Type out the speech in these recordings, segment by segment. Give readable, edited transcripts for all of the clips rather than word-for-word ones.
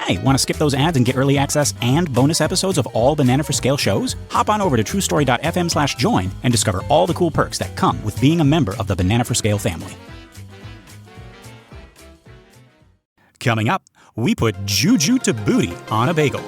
Hey, want to skip those ads and get early access and bonus episodes of all Banana for Scale shows? Hop on over to truestory.fm/join and discover all the cool perks that come with being a member of the Banana for Scale family. Coming up, we put Juju Tubootie on a bagel.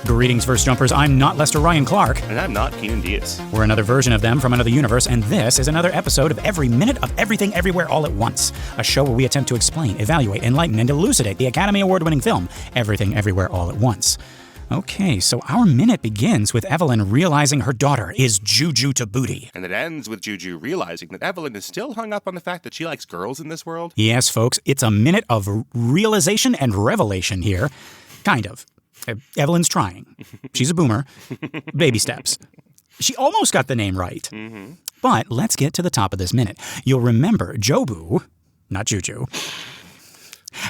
Greetings, Verse Jumpers. I'm not Lester Ryan Clark. And I'm not Keenan Diaz. We're another version of them from another universe, and this is another episode of Every Minute of Everything Everywhere All at Once, a show where we attempt to explain, evaluate, enlighten, and elucidate the Academy Award-winning film, Everything Everywhere All at Once. Okay, so our minute begins with Evelyn realizing her daughter is Juju Tubootie. And it ends with Juju realizing that Evelyn is still hung up on the fact that she likes girls in this world. Yes, folks, it's a minute of realization and revelation here. Kind of. Evelyn's trying. She's a boomer. Baby steps. She almost got the name right. Mm-hmm. But let's get to the top of this minute. You'll remember Jobu, not Juju,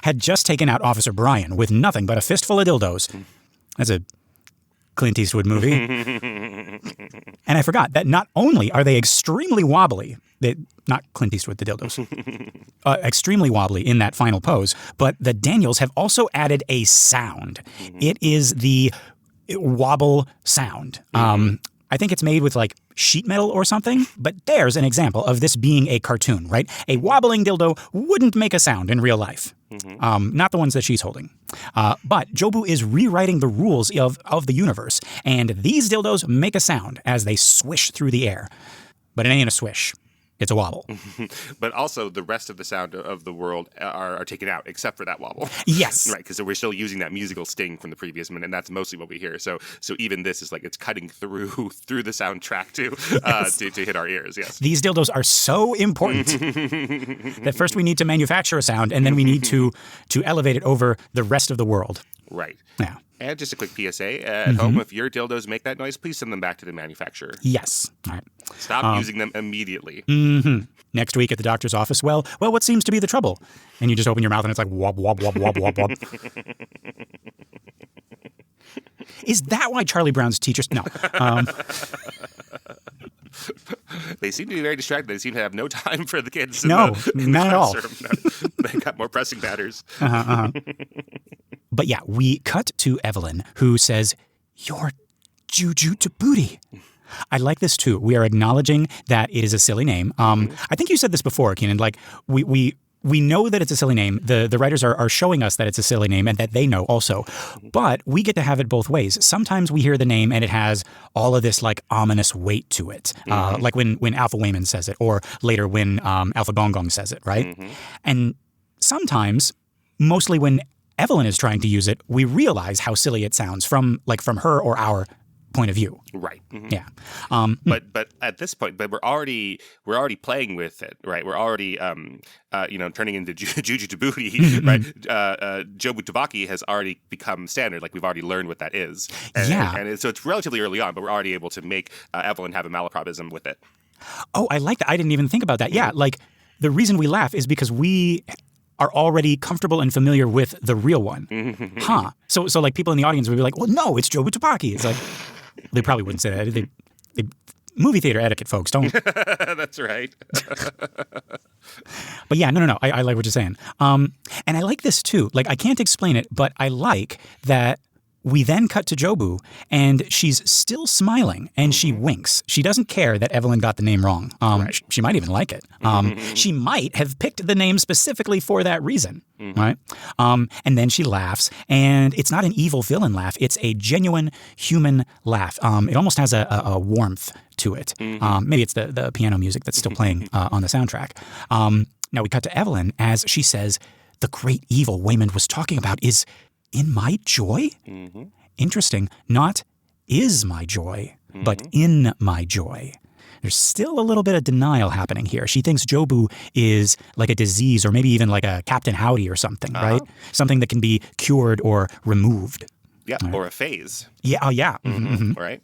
had just taken out Officer Brian with nothing but a fistful of dildos. That's a Clint Eastwood movie. And I forgot that not only are they extremely wobbly, not Clint Eastwood, the dildos, extremely wobbly in that final pose, but the Daniels have also added a sound. Mm-hmm. It is the wobble sound. Mm-hmm. I think it's made with like sheet metal or something, but there's an example of this being a cartoon, right? A wobbling dildo wouldn't make a sound in real life. Mm-hmm. Not the ones that she's holding. But Jobu is rewriting the rules of the universe, and these dildos make a sound as they swish through the air. But it ain't a swish. It's a wobble. But also the rest of the sound of the world are taken out, except for that wobble. Yes. Right, because we're still using that musical sting from the previous minute, and that's mostly what we hear. So even this is like it's cutting through the soundtrack to hit our ears, yes. These dildos are so important that first we need to manufacture a sound, and then we need to elevate it over the rest of the world. Right. Yeah. And just a quick PSA, at home, if your dildos make that noise, please send them back to the manufacturer. Yes. All right. Stop using them immediately. Mm-hmm. Next week at the doctor's office, well, what seems to be the trouble? And you just open your mouth and it's like wob, wob, wob, wob, wob, wob. Is that why Charlie Brown's teachers... No. They seem to be very distracted. They seem to have no time for the kids. No, not at all. They got more pressing matters. But yeah, we cut to Evelyn, who says, "You're Juju Tubootie." I like this too. We are acknowledging that it is a silly name. I think you said this before, Keenan. Like we know that it's a silly name. The writers are showing us that it's a silly name and that they know also. But we get to have it both ways. Sometimes we hear the name and it has all of this like ominous weight to it. Like when Alpha Wayman says it, or later when Alpha Gong Gong says it, right? Mm-hmm. And sometimes, mostly when Evelyn is trying to use it, we realize how silly it sounds from her or our point of view. Right. Mm-hmm. Yeah. But at this point, we're already playing with it, right? We're already turning into Juju Tubootie, right? Jobu Tubaki has already become standard. Like we've already learned what that is. And so it's relatively early on, but we're already able to make Evelyn have a malapropism with it. Oh, I like that. I didn't even think about that. Yeah, like the reason we laugh is because we are already comfortable and familiar with the real one. Huh. So like people in the audience would be like, well, no, it's Jobu Tubaki. It's like, they probably wouldn't say that. They movie theater etiquette, folks. Don't. That's right. But yeah, no. I like what you're saying. And I like this too. Like, I can't explain it, but I like that we then cut to Jobu, and she's still smiling, and she winks. She doesn't care that Evelyn got the name wrong. Right. She might even like it. She might have picked the name specifically for that reason, right? And then she laughs, and it's not an evil villain laugh. It's a genuine human laugh. It almost has a warmth to it. Maybe it's the piano music that's still playing on the soundtrack. Now we cut to Evelyn as she says, the great evil Waymond was talking about is in my joy? Interesting. Not is my joy, but in my joy. There's still a little bit of denial happening here. She thinks Jobu is like a disease or maybe even like a Captain Howdy or something, right? Something that can be cured or removed. Yeah, right. Or a phase. Yeah, oh yeah. Right?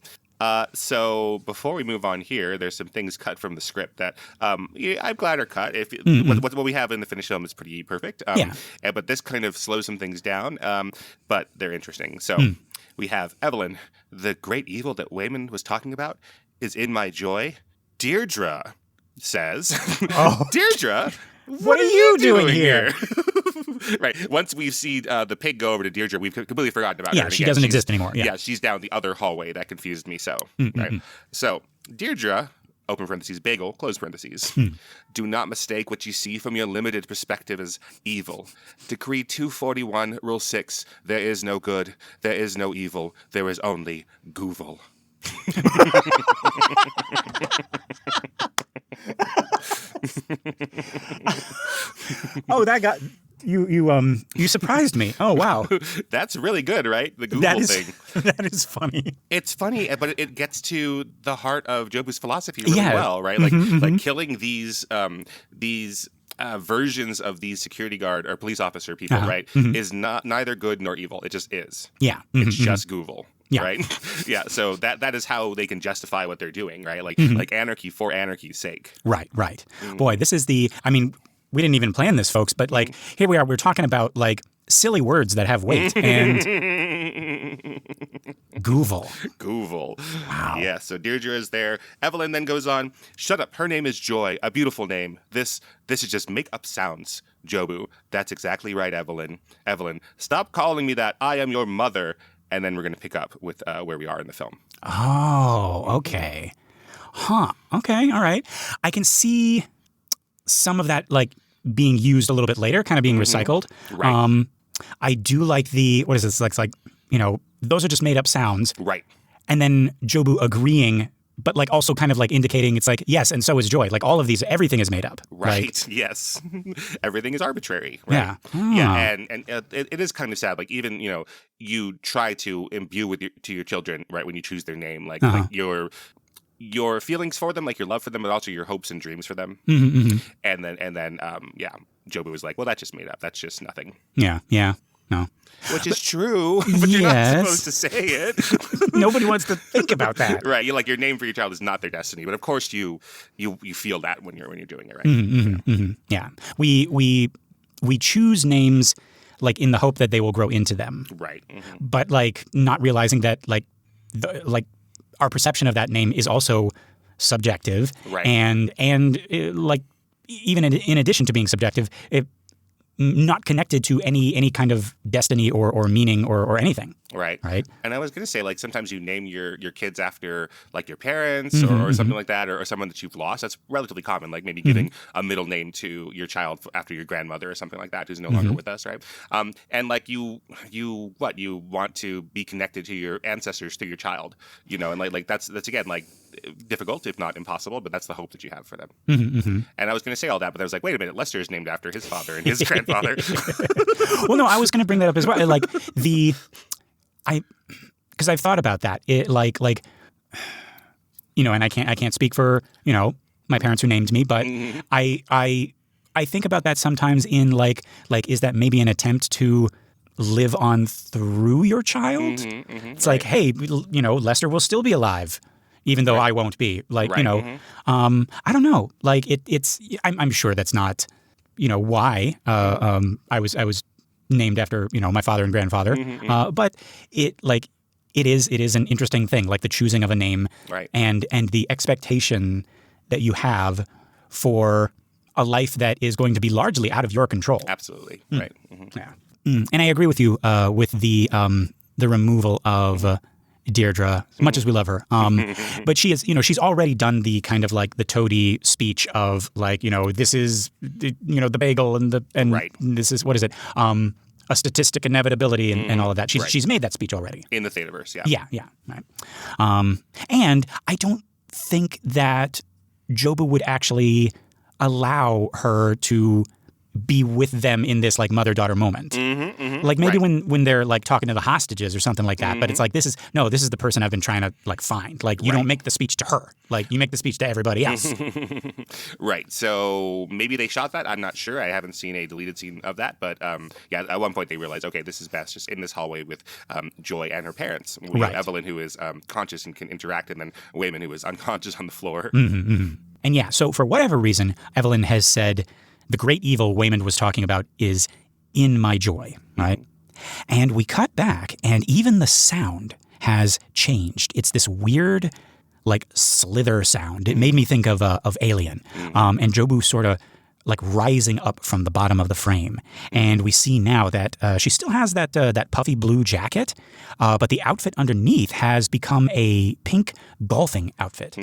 So before we move on here, there's some things cut from the script that I'm glad are cut. If what we have in the finished film is pretty perfect. But this kind of slows some things down. But they're interesting. So we have Evelyn, the great evil that Wayman was talking about is in my joy. Deirdre says, Deirdre, what are you doing here? Right. Once we've seen the pig go over to Deirdre, we've completely forgotten about her. Yeah, she doesn't exist anymore. Yeah, she's down the other hallway. That confused me so. Right. So Deirdre, open parentheses, Bagel, close parentheses. Do not mistake what you see from your limited perspective as evil. Decree 241, Rule 6, there is no good, there is no evil, there is only Goovil. That got you surprised me. Oh wow. That's really good, right? The Goovil thing. That is funny. It's funny, but it gets to the heart of Jobu's philosophy really well, right? Like killing these versions of these security guard or police officer people, right, is neither good nor evil. It just is. Yeah. It's just Goovil. Yeah. Right. Yeah. So that is how they can justify what they're doing, right? Like anarchy for anarchy's sake. Right. Boy, this is we didn't even plan this, folks, but like here we are. We're talking about like silly words that have weight and Goovil. Wow. Yeah. So Deirdre is there. Evelyn then goes on. Shut up. Her name is Joy. A beautiful name. This is just make up sounds. Jobu. That's exactly right, Evelyn. Evelyn, stop calling me that. I am your mother. And then we're going to pick up with where we are in the film. Oh, okay. Okay. All right. I can see some of that like being used a little bit later, kind of being recycled. Right. I do like what is this? Like, those are just made up sounds. Right. And then Jobu agreeing, but like also kind of like indicating it's like, yes, and so is Joy. Like all of these, everything is made up. Right. Like, yes. Everything is arbitrary. Right? Yeah. Yeah. And it is kind of sad. Like even, you try to imbue to your children, right, when you choose their name, like your feelings for them, like your love for them, but also your hopes and dreams for them. And then Jobu was like, well, that's just made up. That's just nothing. Yeah. No. Which is true, but you're not supposed to say it. Nobody wants to think about that. Right. You're like, your name for your child is not their destiny. But of course you feel that when you're doing it, right? Yeah. We choose names like in the hope that they will grow into them. Right. But like not realizing that like our perception of that name is also subjective. Right. And like even in addition to being subjective, not connected to any kind of destiny or meaning or anything. Right. Right. And I was going to say, like, sometimes you name your kids after, like, your parents or something like that, or someone that you've lost. That's relatively common, like maybe giving a middle name to your child after your grandmother or something like that who's no longer with us, right? And, like, you want to be connected to your ancestors through your child, and, like that's again, like, difficult, if not impossible, but that's the hope that you have for them. And I was going to say all that, but I was like, wait a minute, Lester is named after his father and his grandfather. Well, no, I was going to bring that up as well. Like, because I've thought about that. It like and I can't speak for my parents who named me, but I think about that sometimes in like is that maybe an attempt to live on through your child? It's like, hey, Lester will still be alive, even though I won't be. Like, I don't know. Like it's I'm sure that's not why I was named after my father and grandfather, but it is an interesting thing, like the choosing of a name, right, and the expectation that you have for a life that is going to be largely out of your control. Absolutely, right. Yeah, and I agree with you with the removal of Deirdre, as much as we love her. But she is, she's already done the kind of like the toady speech of like, this is, the bagel and right, this is, what is it? A statistic inevitability and all of that. She's made that speech already. In the Thetaverse, yeah. Yeah, right. And I don't think that Jobu would actually allow her to be with them in this like mother-daughter moment. Like maybe when they're like talking to the hostages or something like that. But it's like this is the person I've been trying to like find. Like you don't make the speech to her. Like you make the speech to everybody else. Right. So maybe they shot that. I'm not sure. I haven't seen a deleted scene of that. But yeah, at one point they realized, okay, this is best just in this hallway with Joy and her parents. We have Evelyn, who is conscious and can interact, and then Wayman, who is unconscious on the floor. And yeah, so for whatever reason, Evelyn has said the great evil Waymond was talking about is in my joy, right? And we cut back, and even the sound has changed. It's this weird, like, slither sound. It made me think of Alien. And Jobu sort of like rising up from the bottom of the frame. And we see now that she still has that puffy blue jacket, but the outfit underneath has become a pink golfing outfit,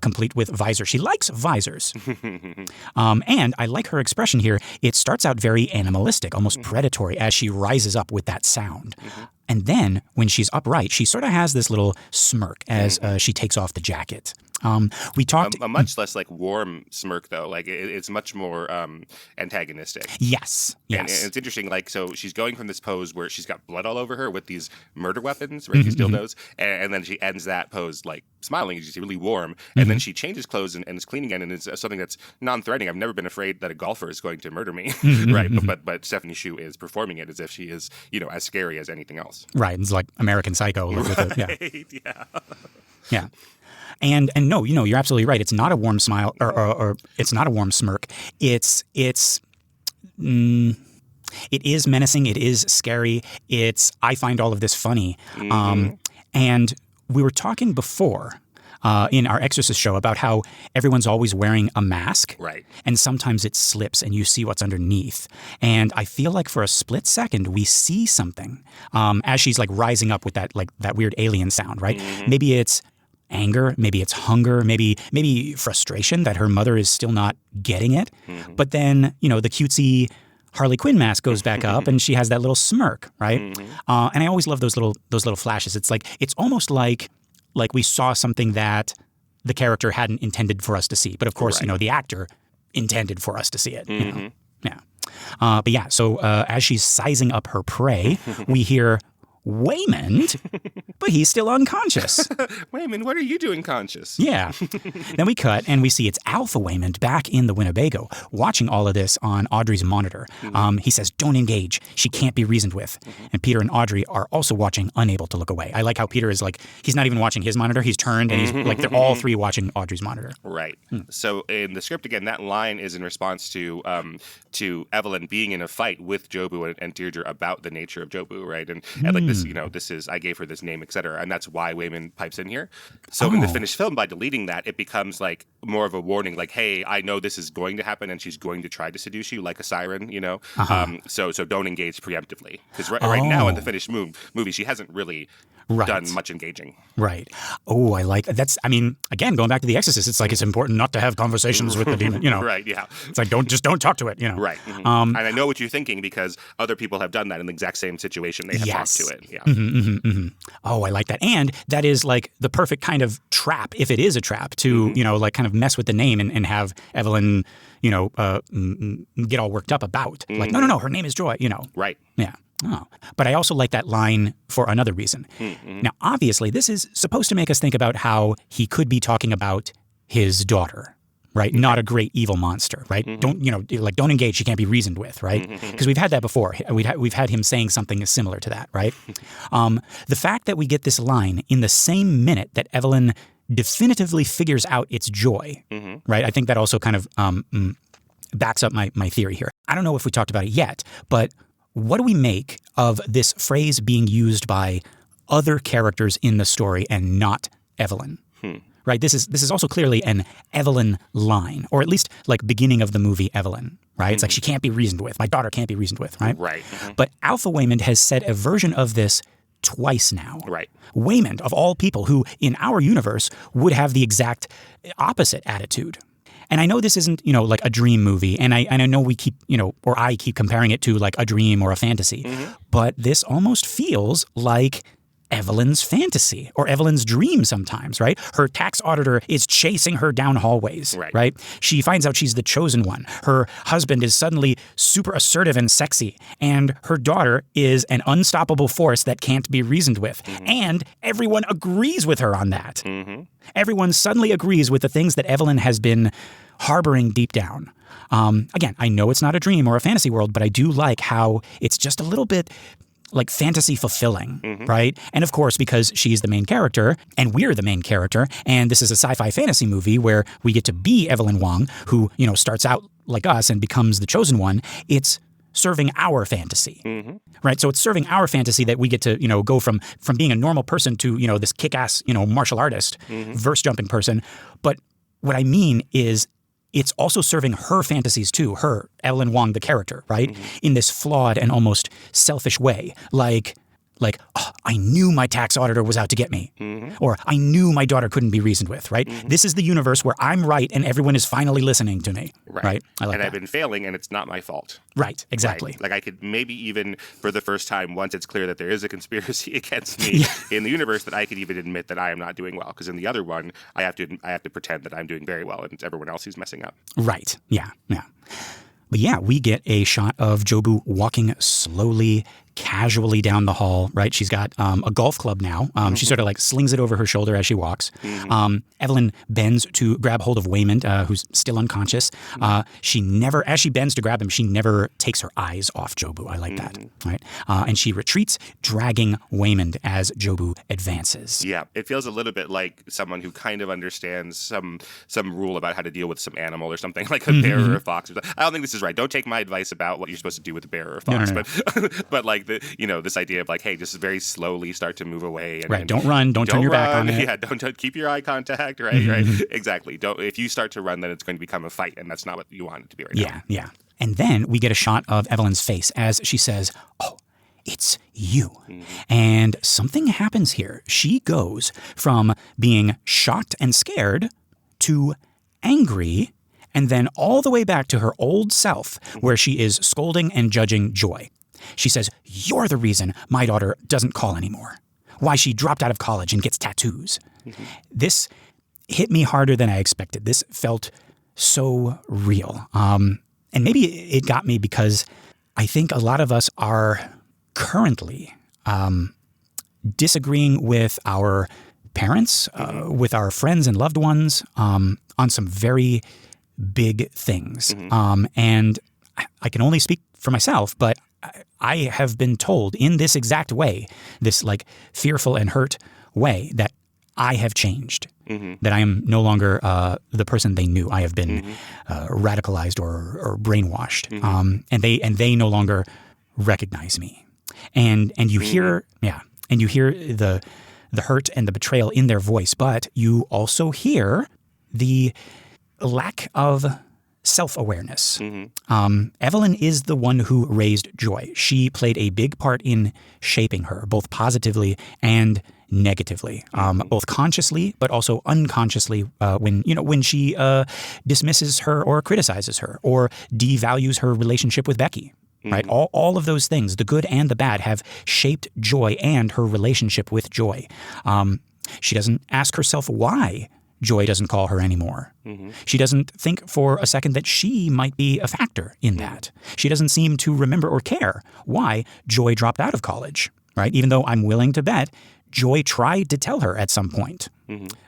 complete with visor. She likes visors. And I like her expression here. It starts out very animalistic, almost predatory, as she rises up with that sound. And then, when she's upright, she sort of has this little smirk as she takes off the jacket. We talked a much less like warm smirk though. Like it's much more antagonistic. Yes. And it's interesting. Like so, she's going from this pose where she's got blood all over her with these murder weapons, right? These dildos, and then she ends that pose like smiling. She's really warm, and then she changes clothes and is clean again, and it's something that's non-threatening. I've never been afraid that a golfer is going to murder me, right? But Stephanie Hsu is performing it as if she is, as scary as anything else. Right. It's like American Psycho. Right. Yeah. And no, you're absolutely right. It's not a warm smile or it's not a warm smirk. It is menacing. It is scary. I find all of this funny. And we were talking before in our Exorcist show about how everyone's always wearing a mask. Right. And sometimes it slips and you see what's underneath. And I feel like for a split second we see something as she's like rising up with that weird alien sound, right? Maybe it's anger, maybe it's hunger, maybe frustration that her mother is still not getting it. But then, the cutesy Harley Quinn mask goes back up and she has that little smirk, right? And I always love those little flashes. It's almost like we saw something that the character hadn't intended for us to see. But of course, the actor intended for us to see it. Yeah. But yeah, so as she's sizing up her prey, we hear Waymond, but he's still unconscious. Waymond, what are you doing conscious? Yeah. Then we cut and we see it's Alpha Waymond back in the Winnebago watching all of this on Audrey's monitor. He says, don't engage. She can't be reasoned with. And Peter and Audrey are also watching, unable to look away. I like how Peter is like, he's not even watching his monitor. He's turned and he's like, they're all three watching Audrey's monitor. Right. So in the script, again, that line is in response to Evelyn being in a fight with Jobu and Deirdre about the nature of Jobu, right? And like this, this is, I gave her this name, etc. And that's why Waymond pipes in here. So in the finished film, by deleting that, it becomes like more of a warning, like, hey, I know this is going to happen and she's going to try to seduce you like a siren, So don't engage preemptively. Because right now in the finished movie, she hasn't really done much engaging. Right. Oh, I like that's. I mean, again, going back to The Exorcist, it's like it's important not to have conversations with the demon. Right. Yeah. It's like don't talk to it. Right. And I know what you're thinking because other people have done that in the exact same situation. They have talked to it. Yeah. Oh, I like that, and that is like the perfect kind of trap, if it is a trap, to like kind of mess with the name and have Evelyn, get all worked up about. Like, no, her name is Joy. Right. Yeah. Oh. But I also like that line for another reason. Now, obviously, this is supposed to make us think about how he could be talking about his daughter, right? Not a great evil monster, right? Don't engage. She can't be reasoned with, right? Because we've had that before. We've had him saying something similar to that, right? The fact that we get this line in the same minute that Evelyn definitively figures out it's Joy, right? I think that also kind of backs up my theory here. I don't know if we talked about it yet, but what do we make of this phrase being used by other characters in the story and not Evelyn? Right? This is also clearly an Evelyn line, or at least like beginning of the movie Evelyn, right? It's like she can't be reasoned with. My daughter can't be reasoned with, right? Right. But Alpha Waymond has said a version of this twice now. Right. Waymond, of all people, who in our universe would have the exact opposite attitude. And I know this isn't, like a dream movie, and I know we keep, or I keep comparing it to like a dream or a fantasy, but this almost feels like Evelyn's fantasy or Evelyn's dream sometimes, right? Her tax auditor is chasing her down hallways, right? She finds out she's the chosen one. Her husband is suddenly super assertive and sexy, and her daughter is an unstoppable force that can't be reasoned with. And everyone agrees with her on that. Everyone suddenly agrees with the things that Evelyn has been harboring deep down. Again, I know it's not a dream or a fantasy world, but I do like how it's just a little bit like fantasy fulfilling, right? And of course, because she's the main character and we're the main character, and this is a sci-fi fantasy movie where we get to be Evelyn Wong, who, you know, starts out like us and becomes the chosen one, it's serving our fantasy, right? So it's serving our fantasy that we get to, you know, go from being a normal person to, you know, this kick-ass, you know, martial artist, verse-jumping person. But what I mean is it's also serving her fantasies too, her, Evelyn Wong, the character, right? In this flawed and almost selfish way. Like, oh, I knew my tax auditor was out to get me. Or I knew my daughter couldn't be reasoned with, right? This is the universe where I'm right and everyone is finally listening to me, right? I like and that. I've been failing and it's not my fault. Right, exactly. Right? Like I could maybe even for the first time, once it's clear that there is a conspiracy against me in the universe, that I could even admit that I am not doing well. Because in the other one, I have to pretend that I'm doing very well and it's everyone else who's messing up. Right, yeah. But yeah, we get a shot of Jobu walking slowly, casually down the hall, right? She's got a golf club now. She sort of like slings it over her shoulder as she walks. Evelyn bends to grab hold of Waymond, who's still unconscious. She never, as she bends to grab him, she never takes her eyes off Jobu. I like that, right? And she retreats, dragging Waymond as Jobu advances. Yeah, it feels a little bit like someone who kind of understands some rule about how to deal with some animal or something, like a bear or a fox. I don't think this is right. Don't take my advice about what you're supposed to do with a bear or a fox, No. but like this idea of like, hey, just very slowly start to move away. And don't run. Don't turn your back on it. Yeah, don't keep your eye contact. Right. Exactly. If you start to run, then it's going to become a fight, and that's not what you want it to be right now. Yeah. And then we get a shot of Evelyn's face as she says, "Oh, it's you." And something happens here. She goes from being shocked and scared to angry, and then all the way back to her old self, where she is scolding and judging Joy. She says, "You're the reason my daughter doesn't call anymore. Why she dropped out of college and gets tattoos." This hit me harder than I expected. This felt so real. And maybe it got me because I think a lot of us are currently disagreeing with our parents, with our friends and loved ones on some very big things. And I can only speak for myself, but I have been told in this exact way, this like fearful and hurt way, that I have changed, that I am no longer the person they knew. I have been radicalized or brainwashed, and they no longer recognize me. And you hear the hurt and the betrayal in their voice, but you also hear the lack of self-awareness. Evelyn is the one who raised Joy. She played a big part in shaping her, both positively and negatively, both consciously but also unconsciously. When she dismisses her or criticizes her or devalues her relationship with Becky. Right, all of those things, the good and the bad, have shaped Joy and her relationship with Joy. She doesn't ask herself why Joy doesn't call her anymore. She doesn't think for a second that she might be a factor in that. She doesn't seem to remember or care why Joy dropped out of college, right? Even though I'm willing to bet Joy tried to tell her at some point.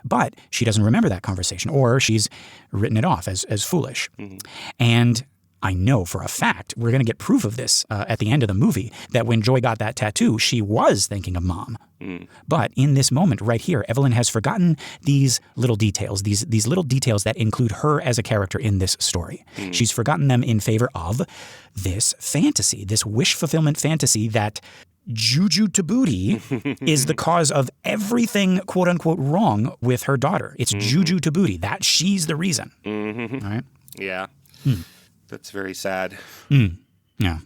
But she doesn't remember that conversation, or she's written it off as foolish. And I know for a fact, we're going to get proof of this at the end of the movie, that when Joy got that tattoo, she was thinking of Mom. But in this moment right here, Evelyn has forgotten these little details, these little details that include her as a character in this story. She's forgotten them in favor of this fantasy, this wish fulfillment fantasy that Juju Tubootie is the cause of everything, quote unquote, wrong with her daughter. It's Juju Tubootie. That she's the reason. All right? Yeah. That's very sad. Yeah.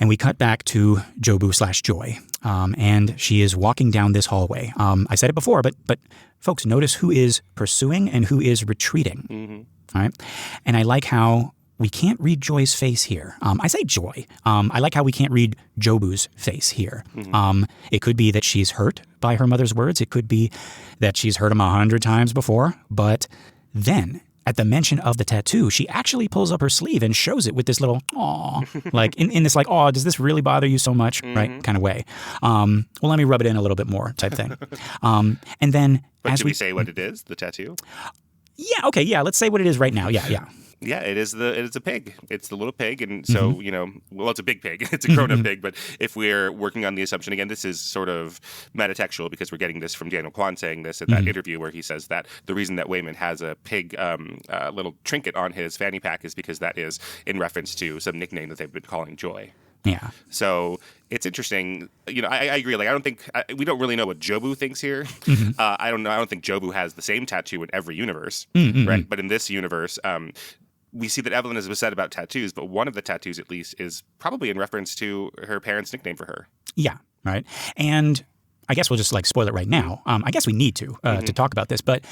And we cut back to Jobu/Joy, and she is walking down this hallway. I said it before, but folks, notice who is pursuing and who is retreating. All right? And I like how we can't read Joy's face here. I say Joy. I like how we can't read Jobu's face here. It could be that she's hurt by her mother's words. It could be that she's heard them 100 times before. But then, at the mention of the tattoo, she actually pulls up her sleeve and shows it with this little aw, like in this like, oh, does this really bother you so much, right, kind of way. Well, let me rub it in a little bit more type thing. And then but as should we say what it is, the tattoo? Yeah, okay, yeah, let's say what it is right now. Yeah. Yeah, it is a pig. It's the little pig, and so well, it's a big pig. It's a grown-up pig. But if we're working on the assumption again, this is sort of metatextual because we're getting this from Daniel Kwan saying this in that interview where he says that the reason that Wayman has a pig little trinket on his fanny pack is because that is in reference to some nickname that they've been calling Joy. Yeah. So it's interesting. I agree. Like, I don't think we don't really know what Jobu thinks here. I don't know. I don't think Jobu has the same tattoo in every universe, right? But in this universe, we see that Evelyn is upset about tattoos, but one of the tattoos, at least, is probably in reference to her parents' nickname for her. Yeah, right. And I guess we'll just like spoil it right now. I guess we need to talk about this, but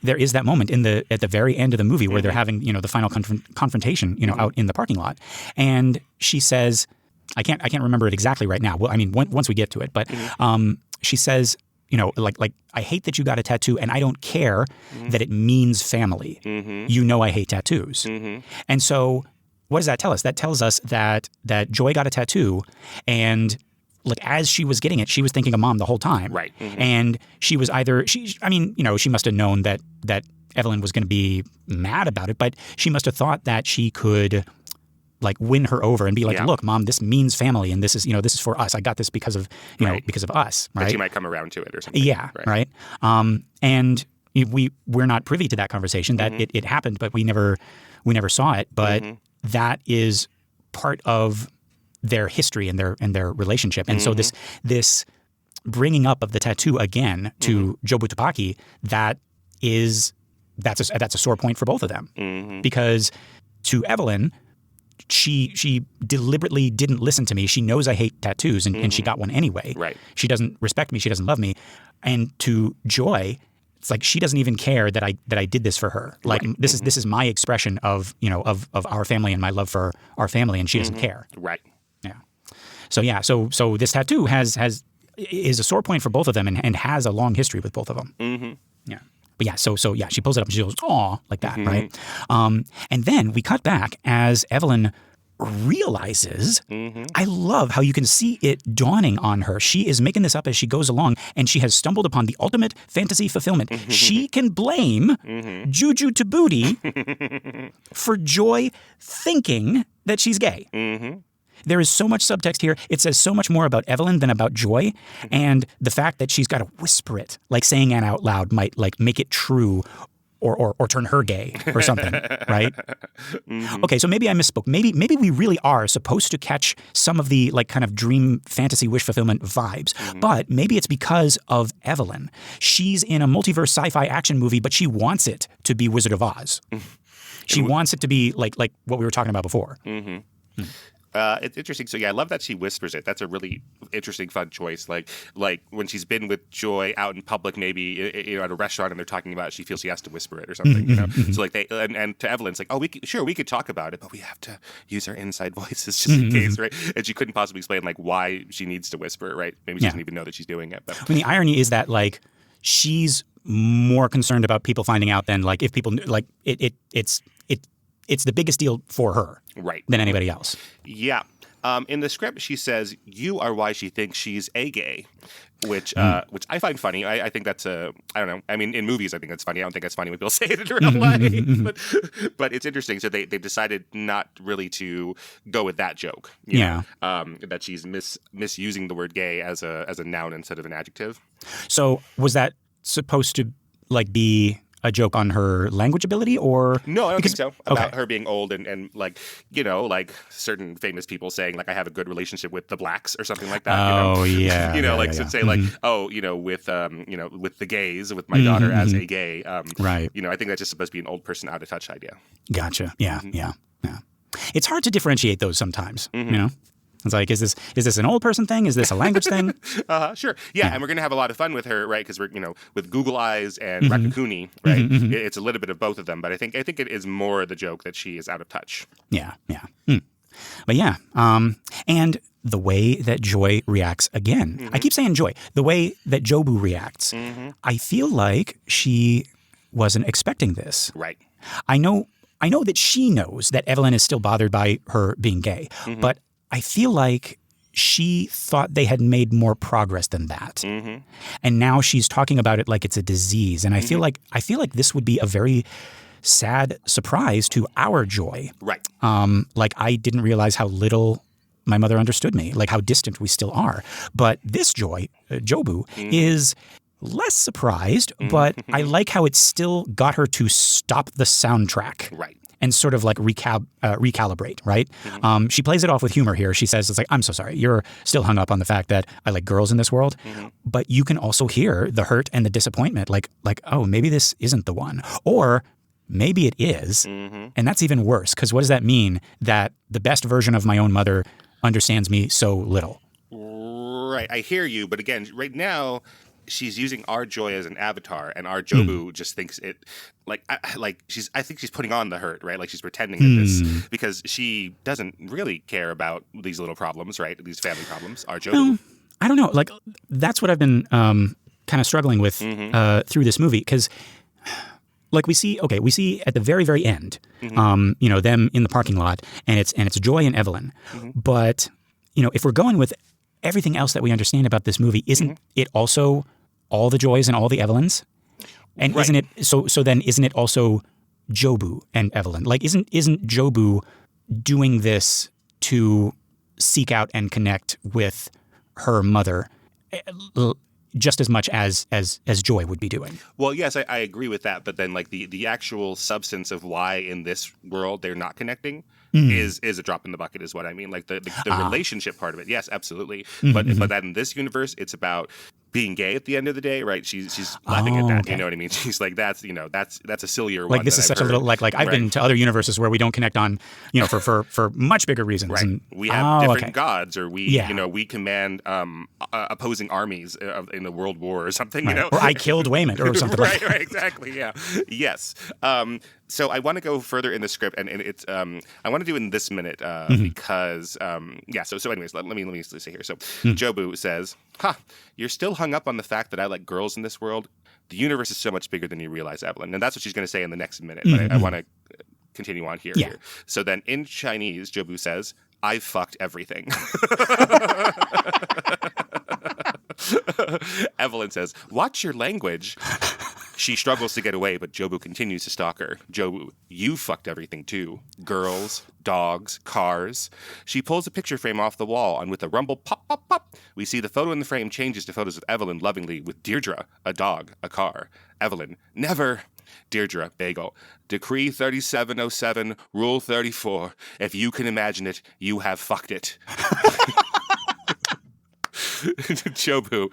there is that moment at the very end of the movie where they're having the final confrontation out in the parking lot, and she says, I can't remember it exactly right now. Well, I mean, once we get to it, but she says, like I hate that you got a tattoo, and I don't care that it means family. I hate tattoos, and so what does that tell us? That tells us that Joy got a tattoo, and like as she was getting it, she was thinking of mom the whole time, right? And she was she must have known that Evelyn was going to be mad about it, but she must have thought that she could like win her over and be like, look, mom, this means family, and this is for us. I got this because of because of us, right? But she might come around to it or something. Yeah, right. And we're not privy to that conversation. That it happened, but we never saw it. But that is part of their history and their relationship. And so this bringing up of the tattoo again to Jobu Tupaki, that's a sore point for both of them, because to Evelyn, she deliberately didn't listen to me. She knows I hate tattoos, and she got one anyway. Right. She doesn't respect me. She doesn't love me. And to Joy, it's like she doesn't even care that I did this for her. Like this is my expression of our family and my love for our family, and she doesn't care. Right. Yeah. So this tattoo is a sore point for both of them, and has a long history with both of them. Yeah. But yeah, so she pulls it up and she goes, "Aw," like that, right? And then we cut back as Evelyn realizes. I love how you can see it dawning on her. She is making this up as she goes along, and she has stumbled upon the ultimate fantasy fulfillment. She can blame Juju Tubootie for Joy thinking that she's gay. There is so much subtext here. It says so much more about Evelyn than about Joy. And the fact that she's got to whisper it, like saying it out loud, might like make it true or turn her gay or something, right? Okay, so maybe I misspoke. Maybe we really are supposed to catch some of the like kind of dream fantasy wish fulfillment vibes. But maybe it's because of Evelyn. She's in a multiverse sci-fi action movie, but she wants it to be Wizard of Oz. She wants it to be like what we were talking about before. It's interesting. So yeah, I love that she whispers it. That's a really interesting, fun choice. Like when she's been with Joy out in public, maybe at a restaurant, and they're talking about it, she feels she has to whisper it or something. So like and to Evelyn, it's like, oh, we could talk about it, but we have to use our inside voices just in case, right? And she couldn't possibly explain like why she needs to whisper it, right? Maybe she doesn't even know that she's doing it. But the irony is that like she's more concerned about people finding out than like if people like it's the biggest deal for her, right, than anybody else. Yeah. In the script, she says, "You are why she thinks she's a gay," which I find funny. I think that's I don't know. I mean, in movies, I think that's funny. I don't think that's funny when people say it in real life. But it's interesting. So they decided not really to go with that joke. That she's misusing the word gay as a noun instead of an adjective. So was that supposed to like be a joke on her language ability, or no? I don't think so. About her being old and like like certain famous people saying like I have a good relationship with the blacks or something like that. Say like with with the gays, with my daughter as a gay. Right. I think that's just supposed to be an old person out of touch idea. Gotcha. Yeah. It's hard to differentiate those sometimes. It's like, is this an old person thing? Is this a language thing? Sure. Yeah, and we're going to have a lot of fun with her, right? Because we're, with Google Eyes and Rakakuni, right? It's a little bit of both of them, but I think it is more the joke that she is out of touch. Yeah. But yeah, and the way that Joy reacts again. I keep saying Joy. The way that Jobu reacts. I feel like she wasn't expecting this. Right. I know that she knows that Evelyn is still bothered by her being gay, but I feel like she thought they had made more progress than that. And now she's talking about it like it's a disease. And I feel like this would be a very sad surprise to our Joy. Right. Like I didn't realize how little my mother understood me, like how distant we still are. But this Joy, Jobu, is less surprised, but I like how it still got her to stop the soundtrack. Right. And sort of like recalibrate, right? She plays it off with humor here. She says, it's like, I'm so sorry. You're still hung up on the fact that I like girls in this world. But you can also hear the hurt and the disappointment. Like, oh, maybe this isn't the one. Or maybe it is. And that's even worse. Because what does that mean? That the best version of my own mother understands me so little. Right. I hear you. But again, right now, she's using our Joy as an avatar, and our Jobu just thinks it I think she's putting on the hurt, right? Like she's pretending that this, because she doesn't really care about these little problems, right? These family problems. Our Jobu. No, I don't know. Like that's what I've been kind of struggling with through this movie, because like we see at the very, very end, them in the parking lot, and it's Joy and Evelyn. But if we're going with everything else that we understand about this movie, isn't it also all the Joys and all the Evelyns? And isn't it then isn't it also Jobu and Evelyn? Like isn't Jobu doing this to seek out and connect with her mother just as much as Joy would be doing? Well, yes, I agree with that, but then like the actual substance of why in this world they're not connecting is a drop in the bucket, is what I mean. Like the relationship part of it, yes, absolutely. But that in this universe, it's about being gay at the end of the day, right? She's laughing at that. Okay. You know what I mean? She's like, that's a sillier one. Like this is such a little like I've been to other universes where we don't connect on for much bigger reasons. Right. And, we have different gods, or we command opposing armies in the World War or something. Right. Or I killed Waymond or something. Right. Exactly. Yeah. Yes. So I want to go further in the script, and it's I want to do in this minute because So anyways, let me say here. So Jobu says, you're still hung up on the fact that I like girls in this world. The universe is so much bigger than you realize, Evelyn. And that's what she's going to say in the next minute. But I want to continue on here. So then in Chinese, Jobu says, I've fucked everything. Evelyn says, watch your language. She struggles to get away, but Jobu continues to stalk her. Jobu, you fucked everything too. Girls, dogs, cars. She pulls a picture frame off the wall, and with a rumble pop, pop, pop, we see the photo in the frame changes to photos of Evelyn lovingly with Deirdre, a dog, a car. Evelyn, never. Deirdre, Bagel. Decree 3707, Rule 34. If you can imagine it, you have fucked it. Jobu,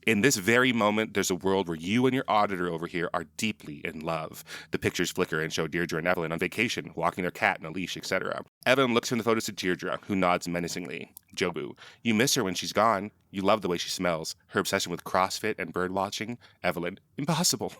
in this very moment, there's a world where you and your auditor over here are deeply in love. The pictures flicker and show Deirdre and Evelyn on vacation, walking their cat in a leash, etc. Evelyn looks from the photos to Deirdre, who nods menacingly. Jobu, you miss her when she's gone. You love the way she smells. Her obsession with CrossFit and bird watching. Evelyn, impossible.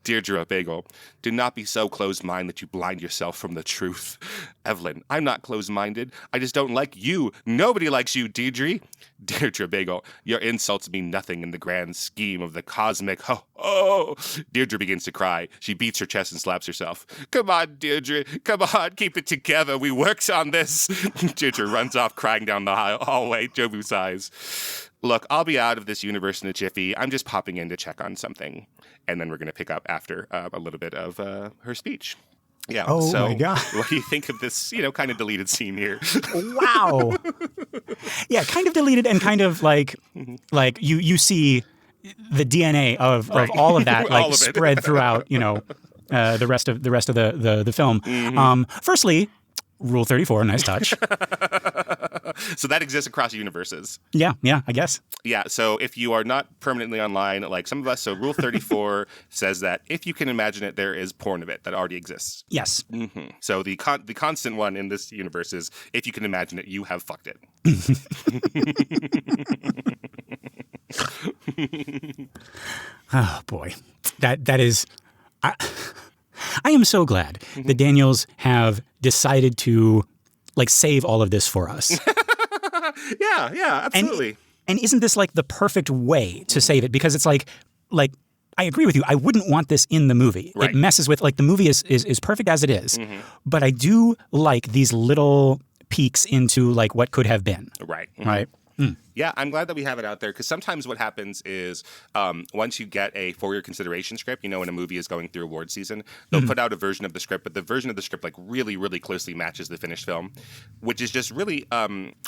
Deirdre, Bagel, do not be so closed-minded that you blind yourself from the truth. Evelyn, I'm not closed-minded. I just don't like you. Nobody likes you, Deirdre. Deirdre, Bagel, your insults mean nothing in the grand scheme of the cosmic. Oh. Deirdre begins to cry. She beats her chest and slaps herself. Come on, Deirdre. Come on, keep it together. We works on this. Deirdre runs off crying down the hallway. Jobu sighs. Look, I'll be out of this universe in a jiffy. I'm just popping in to check on something. And then we're going to pick up after a little bit of her speech. Yeah. Oh, my God. What do you think of this, kind of deleted scene here? Wow. Yeah, kind of deleted and kind of like you see the DNA of all of that like spread throughout, the rest of the film. Firstly, Rule 34, nice touch. So that exists across universes. Yeah, I guess. Yeah, so if you are not permanently online, like some of us, so Rule 34 says that if you can imagine it, there is porn of it that already exists. Yes. So the constant one in this universe is if you can imagine it, you have fucked it. Oh, boy. That is... I am so glad that Daniels have decided to, like, save all of this for us. Yeah, absolutely. And isn't this like the perfect way to save it? Because it's like I agree with you. I wouldn't want this in the movie. Right. It messes with, like, the movie is perfect as it is. But I do like these little peeks into, like, what could have been. Right. Right. Yeah, I'm glad that we have it out there because sometimes what happens is once you get a for-your consideration script, when a movie is going through award season, they'll put out a version of the script, but the version of the script like really, really closely matches the finished film, which is just really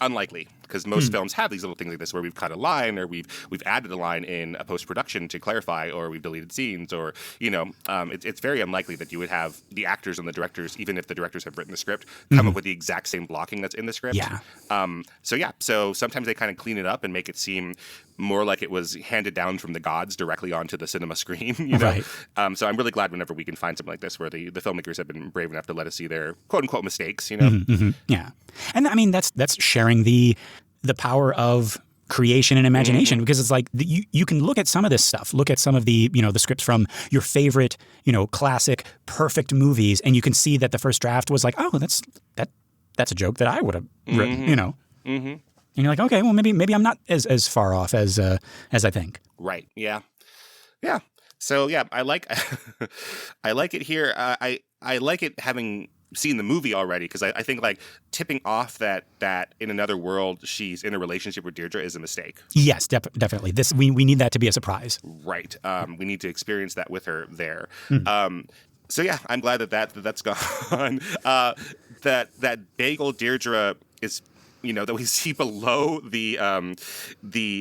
unlikely because most films have these little things like this where we've cut a line or we've added a line in a post-production to clarify or we've deleted scenes or, it's very unlikely that you would have the actors and the directors, even if the directors have written the script, come up with the exact same blocking that's in the script. Yeah. So sometimes they kind of clean it up and make it seem more like it was handed down from the gods directly onto the cinema screen. Right. So I'm really glad whenever we can find something like this where the filmmakers have been brave enough to let us see their quote unquote mistakes. Yeah, and I mean that's sharing the power of creation and imagination because it's like you can look at some of this stuff, look at some of the the scripts from your favorite classic perfect movies, and you can see that the first draft was like, oh, that's a joke that I would have written, And you're like, okay, well, maybe I'm not as far off as I think. Right. Yeah. So yeah, I like I like it here. I like it having seen the movie already because I think like tipping off that in another world she's in a relationship with Deirdre is a mistake. Yes, definitely. This we need that to be a surprise. Right. We need to experience that with her there. So yeah, I'm glad that's gone. That Bagel Deirdre is. That we see below the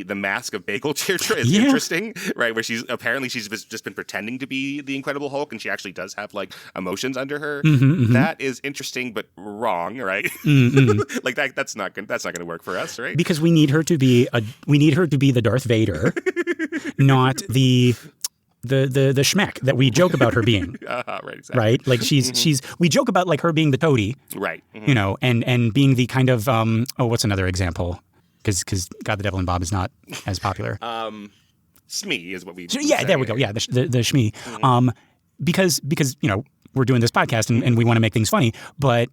mask of Bagel Deirdre is interesting, right? Where she's just been pretending to be the Incredible Hulk, and she actually does have like emotions under her. That is interesting, but wrong, right? Like that's not going to work for us, right? Because we need her to be the Darth Vader, not the schmeck that we joke about her being. Right, exactly. Right? Like we joke about like her being the toady. Right. And being the kind of what's another example? Because God, the Devil, and Bob is not as popular. Smee is what we yeah, say, there we go. Yeah, the Shmee. Because we're doing this podcast and we want to make things funny, but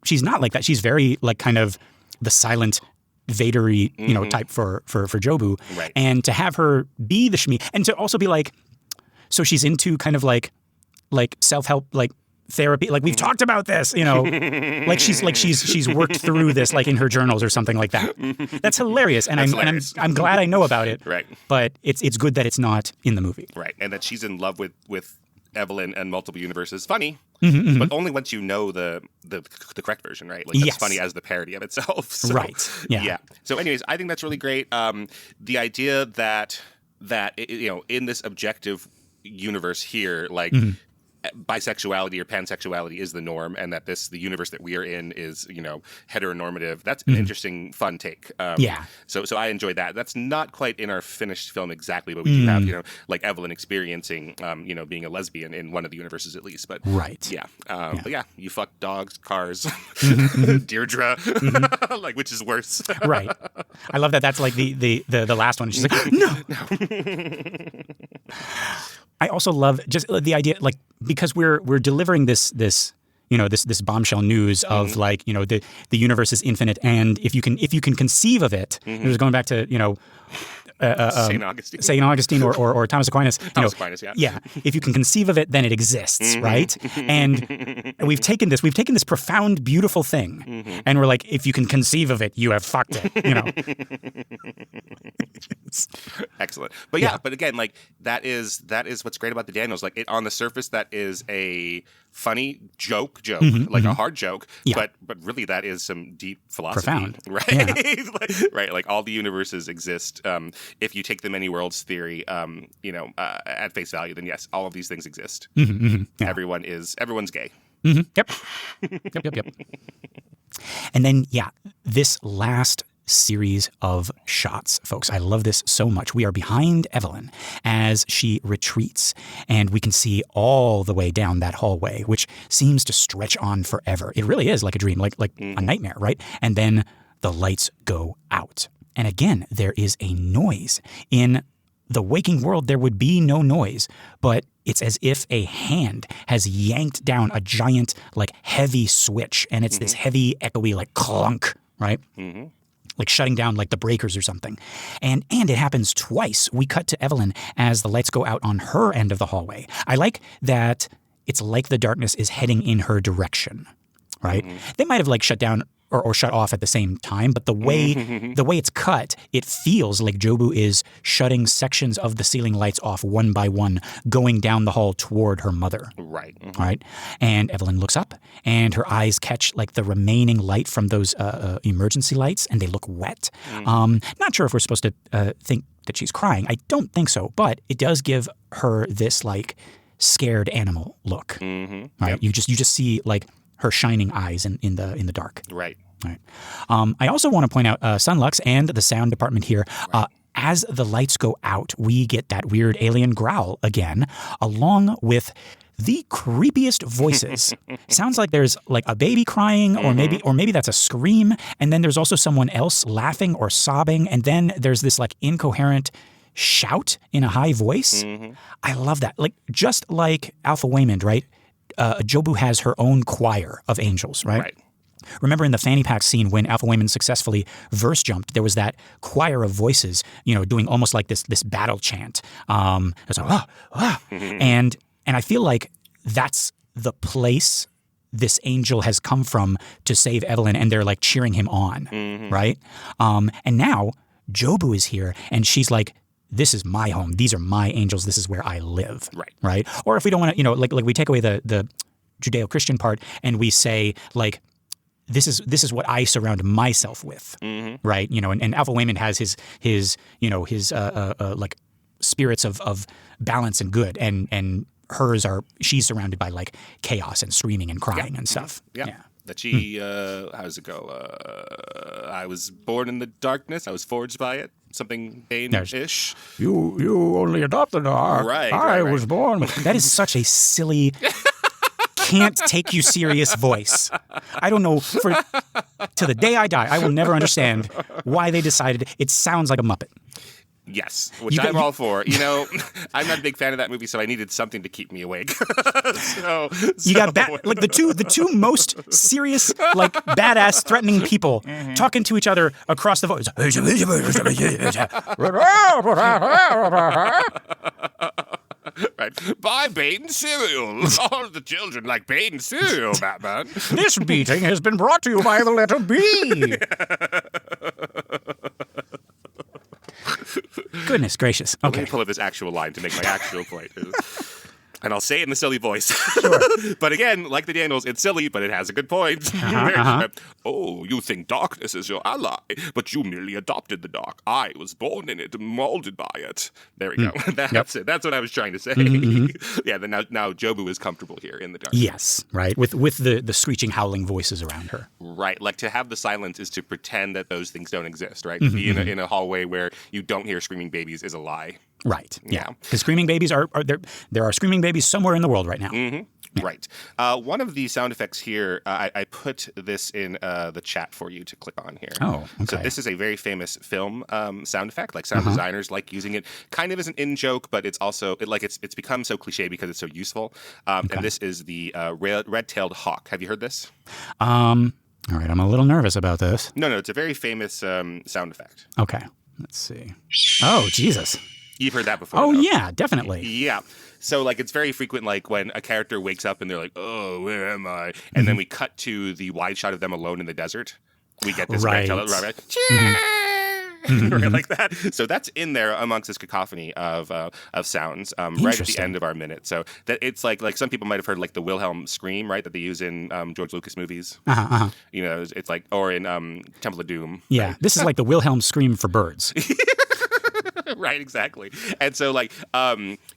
she's not like that. She's very like kind of the silent Vader-y, type for Jobu. Right. And to have her be the Shmee and to also be like, so she's into kind of like self-help, like therapy. Like we've talked about this, like she's worked through this like in her journals or something like that. That's hilarious. And I'm glad I know about it. Right. But it's good that it's not in the movie. Right. And that she's in love with Evelyn and multiple universes. Funny. But only once you know the correct version, right? Like that's funny as the parody of itself. So, right. Yeah. So anyways, I think that's really great. The idea that in this objective universe here, like bisexuality or pansexuality is the norm, and that the universe that we are in is heteronormative. That's an interesting, fun take. So I enjoyed that. That's not quite in our finished film exactly, but we do have like Evelyn experiencing being a lesbian in one of the universes at least. But right. Yeah. But yeah, you fuck dogs, cars, Deirdre, like which is worse. Right. I love that. That's like the last one. She's like, no. I also love just the idea, like, because we're delivering this bombshell news of like the universe is infinite, and if you can conceive of it, it was going back to St. Augustine or Thomas Aquinas. Yeah. If you can conceive of it, then it exists, right? And we've taken this profound, beautiful thing, and we're like, if you can conceive of it, you have fucked it. Excellent. But but again, like that is what's great about the Daniels. Like on the surface, that is a funny joke, like a hard joke. Yeah. But really, that is some deep philosophy, profound, right? Yeah. Right. Like all the universes exist. If you take the many worlds theory, at face value, then yes, all of these things exist. Yeah. Everyone's gay. Yep. Yep. And then, yeah, this last series of shots, folks. I love this so much. We are behind Evelyn as she retreats, and we can see all the way down that hallway, which seems to stretch on forever. It really is like a dream, like a nightmare, right? And then the lights go out. And again, there is a noise. In the waking world, there would be no noise, but it's as if a hand has yanked down a giant, like, heavy switch, and it's this heavy, echoey, like, clunk, right? Like shutting down like the breakers or something. And it happens twice. We cut to Evelyn as the lights go out on her end of the hallway. I like that it's like the darkness is heading in her direction, right? They might have like shut down or shut off at the same time, but the way it's cut, it feels like Jobu is shutting sections of the ceiling lights off one by one, going down the hall toward her mother. Right. Right. And Evelyn looks up, and her eyes catch like the remaining light from those emergency lights, and they look wet. Not sure if we're supposed to think that she's crying. I don't think so, but it does give her this like scared animal look. Right. Yep. You just see like her shining eyes in the dark. Right. Right. I also want to point out Sunlux and the sound department here. As the lights go out, we get that weird alien growl again, along with the creepiest voices. Sounds like there's like a baby crying, or maybe that's a scream, and then there's also someone else laughing or sobbing, and then there's this like incoherent shout in a high voice. I love that. Like just like Alpha Waymond, right? Jobu has her own choir of angels, right? Right. Remember in the fanny pack scene when Alpha Waymond successfully verse jumped, there was that choir of voices, doing almost like this battle chant. It's like, and I feel like that's the place this angel has come from to save Evelyn, and they're like cheering him on, right? And now Jobu is here, and she's like, this is my home. These are my angels. This is where I live. Right. Or if we don't want to, like we take away the Judeo-Christian part and we say like, this is what I surround myself with. Right. And Alpha Waymond has his like spirits of balance and good, and she's surrounded by like chaos and screaming and crying and stuff. Yeah. That she, how does it go? I was born in the darkness. I was forged by it. Something Bane-ish. You only adopted her. Right. I was born. That is such a silly, can't take you serious voice. I don't know. To the day I die, I will never understand why they decided it sounds like a Muppet. Yes, which I'm all for. I'm not a big fan of that movie, so I needed something to keep me awake. You got like the two most serious, like badass, threatening people talking to each other across the voice. Right. Buy Bane cereal. All the children like Bane cereal, Batman. This beating has been brought to you by the letter B. Goodness gracious. Okay. Let me pull up this actual line to make my actual point. And I'll say it in the silly voice. Sure. But again, like the Daniels, it's silly, but it has a good point. Oh, you think darkness is your ally, but you merely adopted the dark. I was born in it, molded by it. There we go. That's it. That's what I was trying to say. Yeah, now Jobu is comfortable here in the dark. Yes, right. With the screeching, howling voices around her. Right. Like to have the silence is to pretend that those things don't exist, right? To be in a hallway where you don't hear screaming babies is a lie. Right. Yeah. Because screaming babies are there are screaming babies somewhere in the world right now. Yeah. Right. One of the sound effects here, I put this in the chat for you to click on here. Oh, okay. So this is a very famous film sound effect. Like sound designers like using it kind of as an in-joke, but it's also it's become so cliche because it's so useful. And this is the red-tailed hawk. Have you heard this? All right. I'm a little nervous about this. No. It's a very famous sound effect. Okay. Let's see. Oh, Jesus. You've heard that before. Oh, though. yeah, definitely. Yeah. So, like, it's very frequent, like, when a character wakes up and they're like, oh, where am I? And then we cut to the wide shot of them alone in the desert. We get this right like that. So that's in there amongst this cacophony of sounds right at the end of our minute. So that it's like some people might have heard like the Wilhelm scream, right, that they use in George Lucas movies. It's like, or in Temple of Doom. Yeah, right? This is like the Wilhelm scream for birds. Right, exactly. And so like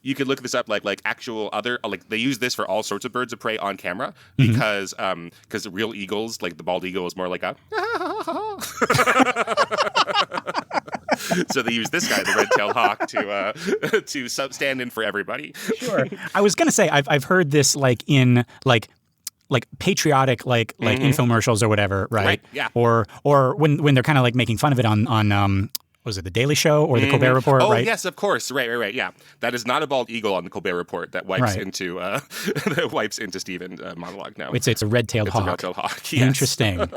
you could look this up like actual other like they use this for all sorts of birds of prey on camera because the real eagles, like the bald eagle is more like a so they use this guy, the red-tailed hawk, to stand in for everybody. Sure. I was gonna say I've heard this like in like patriotic like infomercials or whatever, right? Yeah. Or when they're kind of like making fun of it on was it the Daily Show or the Colbert Report? Oh right? yes, of course. Right. Yeah, that is not a bald eagle on the Colbert Report that wipes into that wipes into Steven's monologue. No, it's a red-tailed hawk. It's a red-tailed hawk. Yes. Interesting,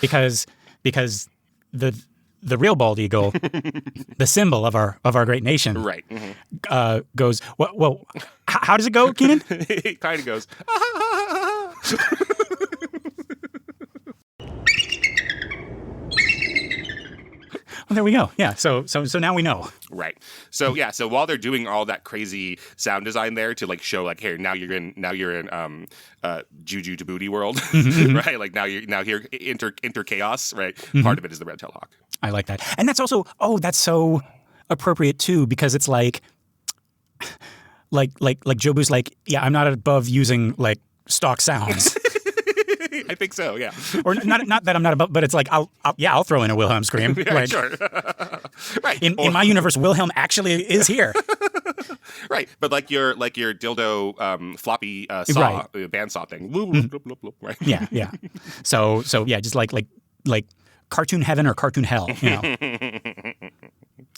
because the real bald eagle, the symbol of our great nation, right, goes well. How does it go, Keenan? It kind of goes. Well, there we go. Yeah. So now we know. Right. So yeah. So while they're doing all that crazy sound design there to like show like, here now you're in Juju Tubootie world, right? Like now here enter chaos, right? Part of it is the red-tailed hawk. I like that, and that's also that's so appropriate too, because it's like Jobu's like, yeah, I'm not above using like stock sounds. I think so, yeah. Or not that I'm not above, but it's like I'll throw in a Wilhelm scream. Yeah, like, sure. Right. In my universe, Wilhelm actually is here. Right, but like your dildo floppy saw bandsaw thing. Right. Yeah. So yeah, just like cartoon heaven or cartoon hell, you know.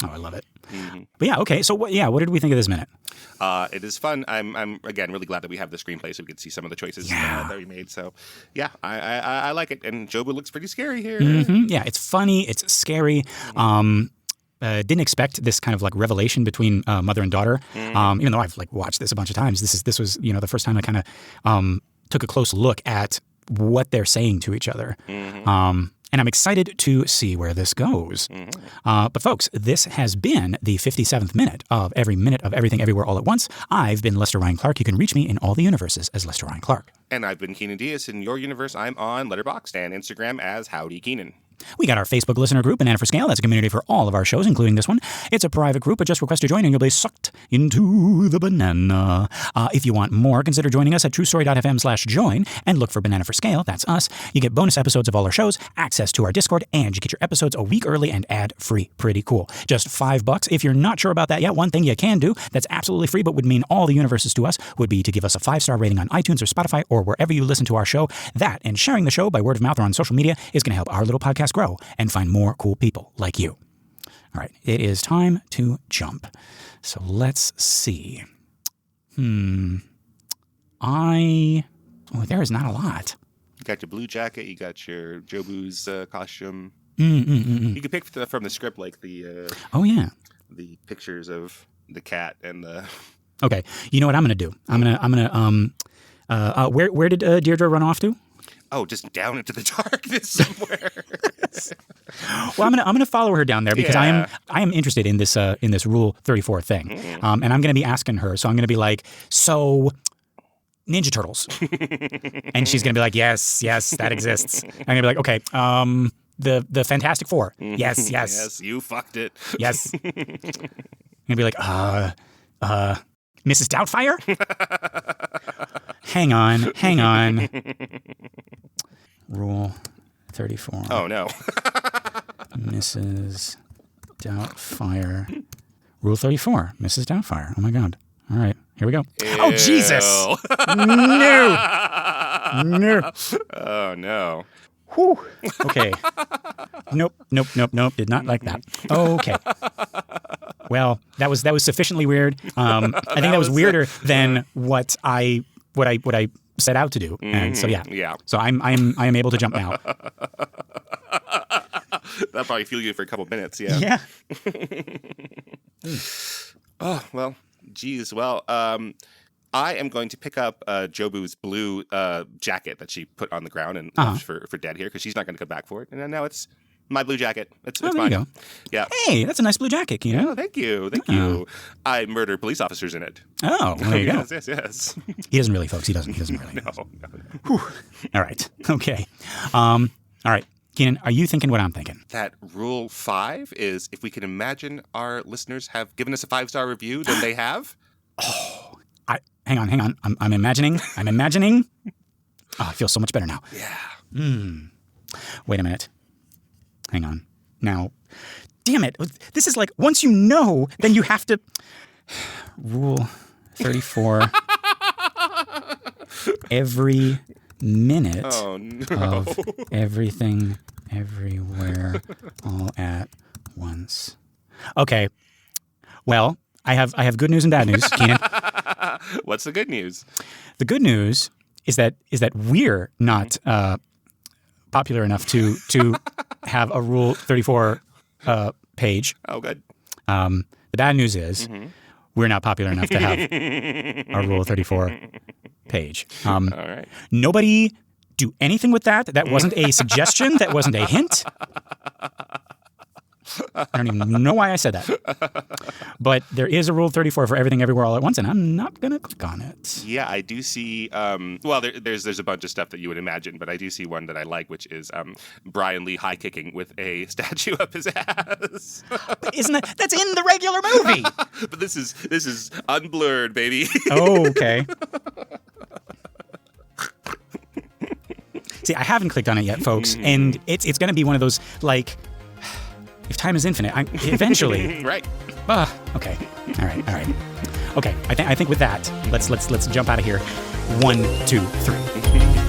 Oh, I love it. But yeah, okay. So what did we think of this minute? It is fun. I'm again really glad that we have the screenplay so we can see some of the choices that we made. So yeah, I like it. And Jobu looks pretty scary here. Yeah, it's funny. It's scary. Didn't expect this kind of like revelation between mother and daughter. Even though I've like watched this a bunch of times, this was the first time I kind of took a close look at what they're saying to each other. And I'm excited to see where this goes. But folks, this has been the 57th minute of Everything Everywhere All at Once. I've been Lester Ryan Clark. You can reach me in all the universes as Lester Ryan Clark. And I've been Keenan Diaz. In your universe, I'm on Letterboxd and Instagram as Howdy Keenan. We got our Facebook listener group, Banana for Scale. That's a community for all of our shows, including this one. It's a private group, but just request to join and you'll be sucked into the banana. If you want more, consider joining us at truestory.fm/join and look for Banana for Scale. That's us. You get bonus episodes of all our shows, access to our Discord, and you get your episodes a week early and ad-free. Pretty cool. Just $5. If you're not sure about that yet, one thing you can do that's absolutely free but would mean all the universes to us would be to give us a 5-star rating on iTunes or Spotify or wherever you listen to our show. That and sharing the show by word of mouth or on social media is going to help our little podcast grow and find more cool people like you. All right, it is time to jump. So let's see. There is not a lot. You got your blue jacket. You got your Jobu's costume. You could pick from the script like the the pictures of the cat and the. Okay, you know what I'm gonna do? I'm gonna where did Deirdre run off to? Oh, just down into the darkness somewhere. Well, I'm gonna follow her down there because I am interested in this Rule 34 thing, and I'm gonna be asking her. So I'm gonna be like, so Ninja Turtles, and she's gonna be like, yes, that exists. I'm gonna be like, okay, the Fantastic Four, yes, yes, you fucked it, yes. I'm gonna be like, Mrs. Doubtfire. Hang on. Rule 34. Oh, no. Mrs. Doubtfire. Rule 34. Mrs. Doubtfire. Oh, my God. All right. Here we go. Ew. Oh, Jesus. No. Oh, no. Whew. Okay. Nope. Did not like that. Okay. Well, that was sufficiently weird. I think that was weirder than what I set out to do. And so yeah. So I am able to jump now. That'll probably fuel you for a couple minutes. Yeah. Yeah. Oh well, geez. Well, I am going to pick up Jobu's blue jacket that she put on the ground and left for dead here because she's not going to come back for it. And now it's my blue jacket. It's there mine. You go. Yeah. Hey, that's a nice blue jacket, you know? Oh, thank you. I murder police officers in it. Oh, well, there you go. Yes. He doesn't really, folks. He doesn't really. No. Whew. All right. Okay. All right. Keenan, are you thinking what I'm thinking? That rule 5 is if we can imagine our listeners have given us a 5-star review, then they have. Hang on. I'm imagining. Oh, I feel so much better now. Yeah. Wait a minute. Hang on. Now, damn it. This is like, once you know, then you have to... Rule 34. Every minute of everything, everywhere, all at once. Okay. Well, I have good news and bad news, Keenan. What's the good news? The good news is that we're not popular enough to have a Rule 34 page. Oh, good. The bad news is we're not popular enough to have a Rule 34 page. All right. Nobody do anything with that. That wasn't a suggestion. That wasn't a hint. I don't even know why I said that. But there is a Rule 34 for everything, everywhere, all at once, and I'm not going to click on it. Yeah, I do see. Well, there's a bunch of stuff that you would imagine, but I do see one that I like, which is Brian Lee high kicking with a statue up his ass. But that's in the regular movie? But this is unblurred, baby. Oh, okay. See, I haven't clicked on it yet, folks, and it's going to be one of those, like, if time is infinite, eventually. Right. Okay. All right. Okay. I think with that, let's jump out of here. 1, 2, 3.